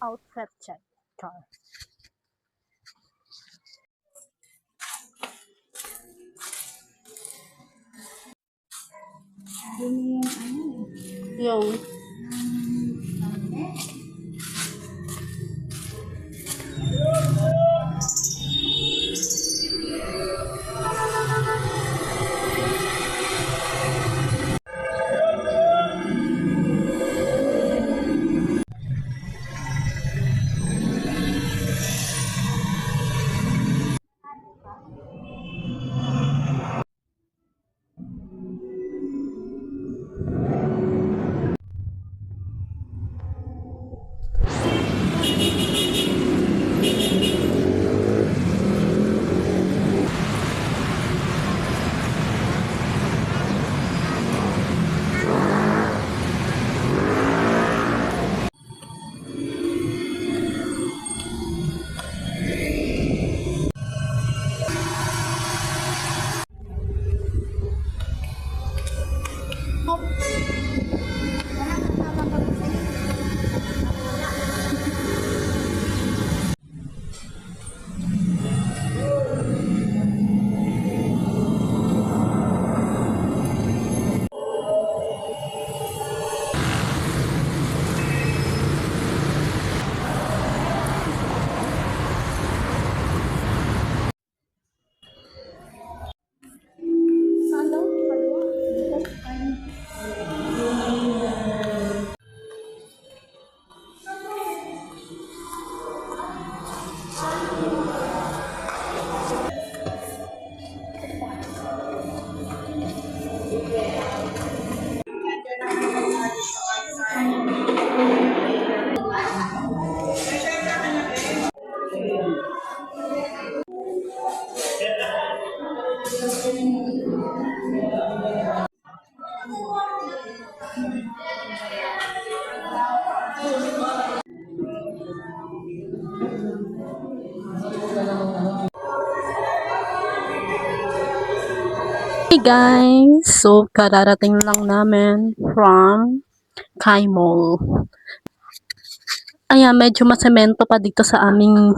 Outfit check. Car. Yung Hey guys! So, kararating lang namin from Kai Mall. Ayan, medyo masemento pa dito sa aming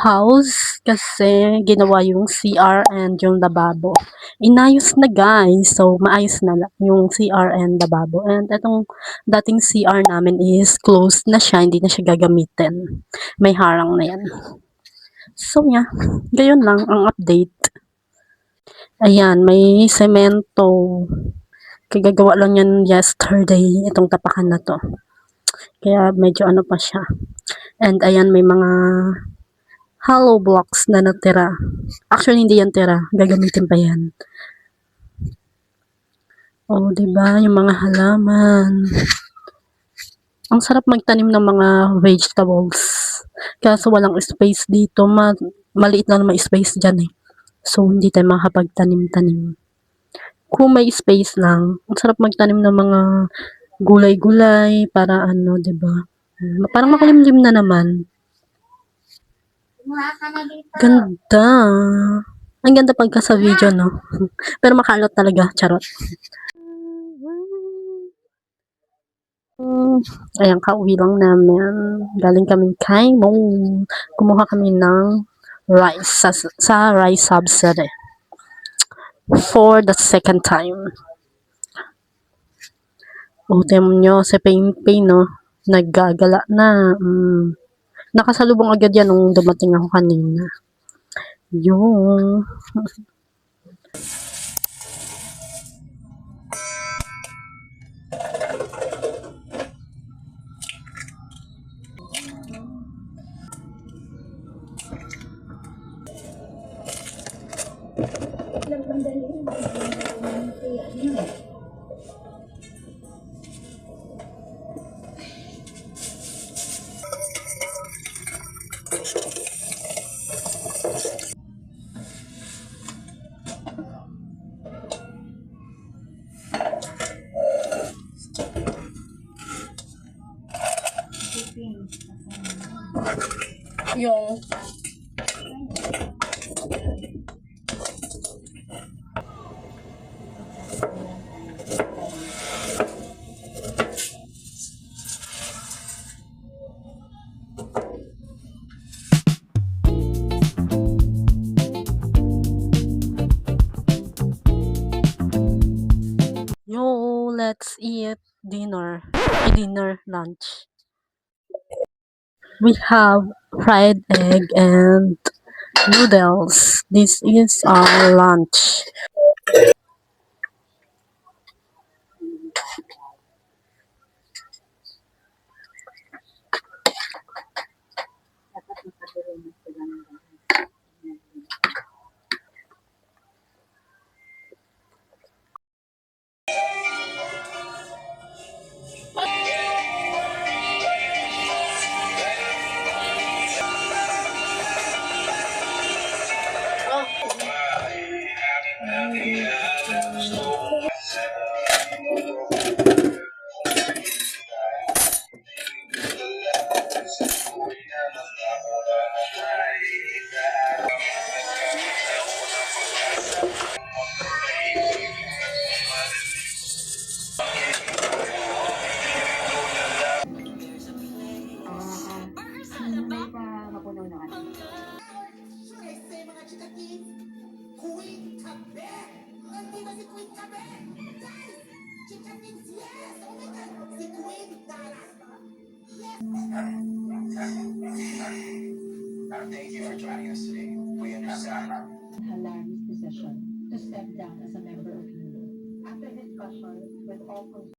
house kasi ginawa yung CR and yung lababo. Inayos na guys. So, maayos na yung CR and lababo. And itong dating CR namin is closed na siya. Hindi na siya gagamitin. May harang na yan. So, yeah. Gayon lang ang update. Ayan, may semento. Kagagawa lang yan yesterday, itong tapakan na to. Kaya medyo ano pa siya. And ayan, may mga hollow blocks na natira. Actually, hindi yan tira. Gagamitin pa yan. Oh, diba? Yung mga halaman. Ang sarap magtanim ng mga vegetables. Kaso walang space dito. Maliit lang naman space dyan eh. So, hindi tayo makapagtanim-tanim. Kung may space lang, ang sarap magtanim ng mga gulay-gulay para ano, 'di ba? Parang makulimlim na naman. Ganda. Ang ganda pagka sa video, no? Pero makalot talaga, charot. Ayan, kauwi lang namin. Galing kaming kay Mall. Kumuha kami ng rice sa rice subsidy. For the second time. O, tingnan nyo, si Pain, no? Naggagala na. Nakasalubong agad yan nung dumating ako kanina. Yung... yung lunch. We have fried egg and noodles. This is our lunch.